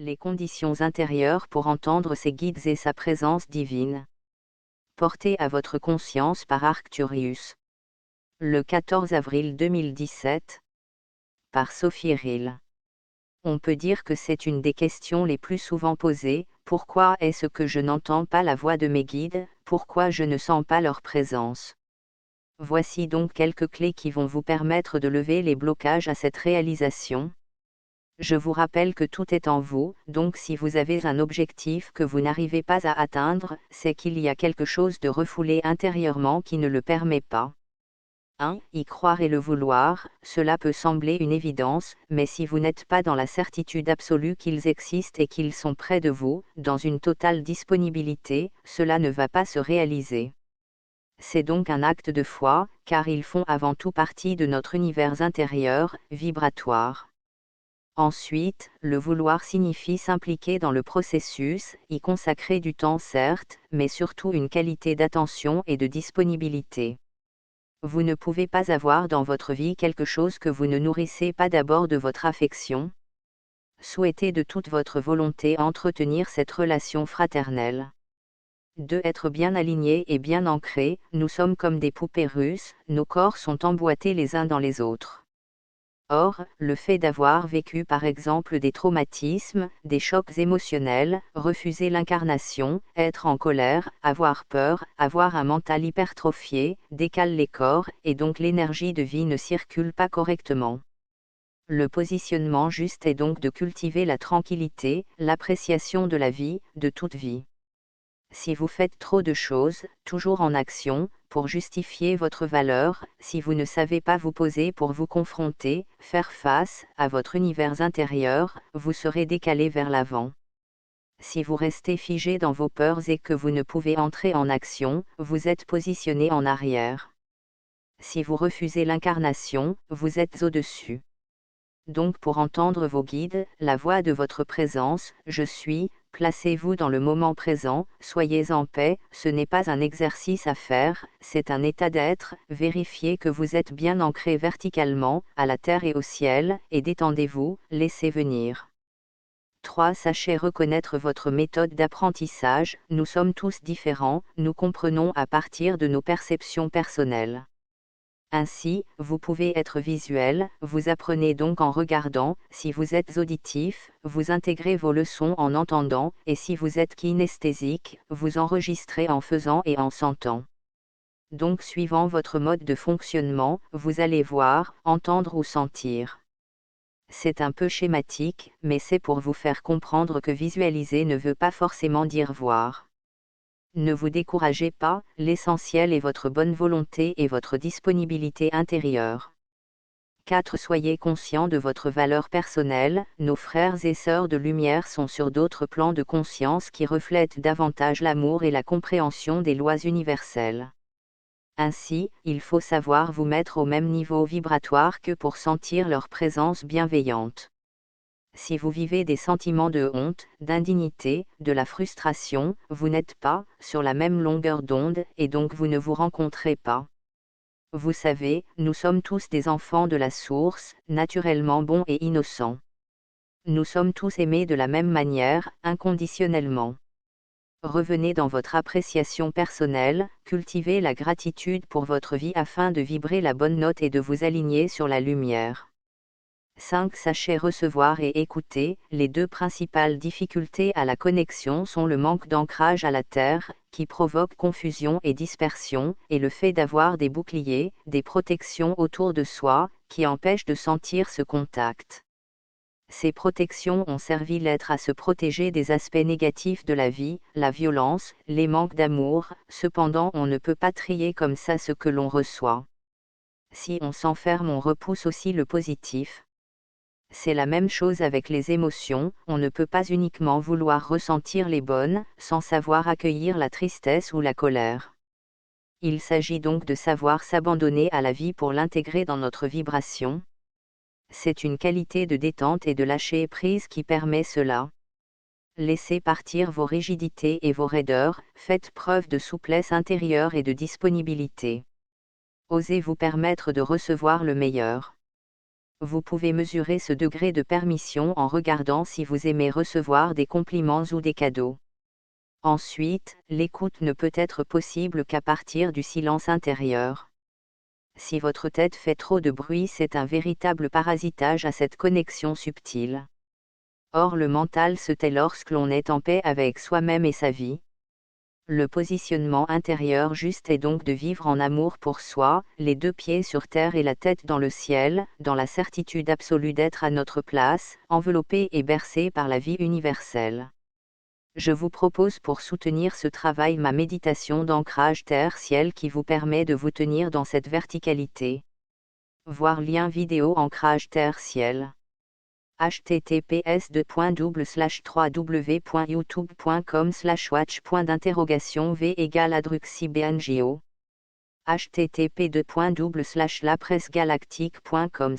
Les conditions intérieures pour entendre ses guides et sa présence divine. Portée à votre conscience par Arcturius. Le 14 avril 2017. Par Sophie Rill. On peut dire que c'est une des questions les plus souvent posées. Pourquoi est-ce que je n'entends pas la voix de mes guides? Pourquoi je ne sens pas leur présence? Voici donc quelques clés qui vont vous permettre de lever les blocages à cette réalisation. Je vous rappelle que tout est en vous, donc si vous avez un objectif que vous n'arrivez pas à atteindre, c'est qu'il y a quelque chose de refoulé intérieurement qui ne le permet pas. 1. Y croire et le vouloir, cela peut sembler une évidence, mais si vous n'êtes pas dans la certitude absolue qu'ils existent et qu'ils sont près de vous, dans une totale disponibilité, cela ne va pas se réaliser. C'est donc un acte de foi, car ils font avant tout partie de notre univers intérieur, vibratoire. Ensuite, le vouloir signifie s'impliquer dans le processus, y consacrer du temps certes, mais surtout une qualité d'attention et de disponibilité. Vous ne pouvez pas avoir dans votre vie quelque chose que vous ne nourrissez pas d'abord de votre affection. Souhaitez de toute votre volonté entretenir cette relation fraternelle. 2. Être bien alignés et bien ancrés, nous sommes comme des poupées russes, nos corps sont emboîtés les uns dans les autres. Or, le fait d'avoir vécu par exemple des traumatismes, des chocs émotionnels, refuser l'incarnation, être en colère, avoir peur, avoir un mental hypertrophié, décale les corps, et donc l'énergie de vie ne circule pas correctement. Le positionnement juste est donc de cultiver la tranquillité, l'appréciation de la vie, de toute vie. Si vous faites trop de choses, toujours en action, pour justifier votre valeur, si vous ne savez pas vous poser pour vous confronter, faire face à votre univers intérieur, vous serez décalé vers l'avant. Si vous restez figé dans vos peurs et que vous ne pouvez entrer en action, vous êtes positionné en arrière. Si vous refusez l'incarnation, vous êtes au-dessus. Donc pour entendre vos guides, la voix de votre présence, je suis, placez-vous dans le moment présent, soyez en paix, ce n'est pas un exercice à faire, c'est un état d'être, vérifiez que vous êtes bien ancré verticalement, à la terre et au ciel, et détendez-vous, laissez venir. 3. Sachez reconnaître votre méthode d'apprentissage, nous sommes tous différents, nous comprenons à partir de nos perceptions personnelles. Ainsi, vous pouvez être visuel, vous apprenez donc en regardant, si vous êtes auditif, vous intégrez vos leçons en entendant, et si vous êtes kinesthésique, vous enregistrez en faisant et en sentant. Donc suivant votre mode de fonctionnement, vous allez voir, entendre ou sentir. C'est un peu schématique, mais c'est pour vous faire comprendre que visualiser ne veut pas forcément dire voir. Ne vous découragez pas, l'essentiel est votre bonne volonté et votre disponibilité intérieure. 4. Soyez conscient de votre valeur personnelle, nos frères et sœurs de lumière sont sur d'autres plans de conscience qui reflètent davantage l'amour et la compréhension des lois universelles. Ainsi, il faut savoir vous mettre au même niveau vibratoire que pour sentir leur présence bienveillante. Si vous vivez des sentiments de honte, d'indignité, de la frustration, vous n'êtes pas sur la même longueur d'onde, et donc vous ne vous rencontrez pas. Vous savez, nous sommes tous des enfants de la source, naturellement bons et innocents. Nous sommes tous aimés de la même manière, inconditionnellement. Revenez dans votre appréciation personnelle, cultivez la gratitude pour votre vie afin de vibrer la bonne note et de vous aligner sur la lumière. 5. Sachez recevoir et écouter. Les deux principales difficultés à la connexion sont le manque d'ancrage à la terre, qui provoque confusion et dispersion, et le fait d'avoir des boucliers, des protections autour de soi, qui empêchent de sentir ce contact. Ces protections ont servi l'être à se protéger des aspects négatifs de la vie, la violence, les manques d'amour, cependant on ne peut pas trier comme ça ce que l'on reçoit. Si on s'enferme, on repousse aussi le positif. C'est la même chose avec les émotions, on ne peut pas uniquement vouloir ressentir les bonnes, sans savoir accueillir la tristesse ou la colère. Il s'agit donc de savoir s'abandonner à la vie pour l'intégrer dans notre vibration. C'est une qualité de détente et de lâcher prise qui permet cela. Laissez partir vos rigidités et vos raideurs, faites preuve de souplesse intérieure et de disponibilité. Osez vous permettre de recevoir le meilleur. Vous pouvez mesurer ce degré de permission en regardant si vous aimez recevoir des compliments ou des cadeaux. Ensuite, l'écoute ne peut être possible qu'à partir du silence intérieur. Si votre tête fait trop de bruit, c'est un véritable parasitage à cette connexion subtile. Or le mental se tait lorsque l'on est en paix avec soi-même et sa vie. Le positionnement intérieur juste est donc de vivre en amour pour soi, les deux pieds sur terre et la tête dans le ciel, dans la certitude absolue d'être à notre place, enveloppé et bercé par la vie universelle. Je vous propose pour soutenir ce travail ma méditation d'ancrage terre-ciel qui vous permet de vous tenir dans cette verticalité. Voir lien vidéo ancrage terre-ciel. https://www.youtube.com/watch.v = adruxybngio. http://lapressegalactique.com/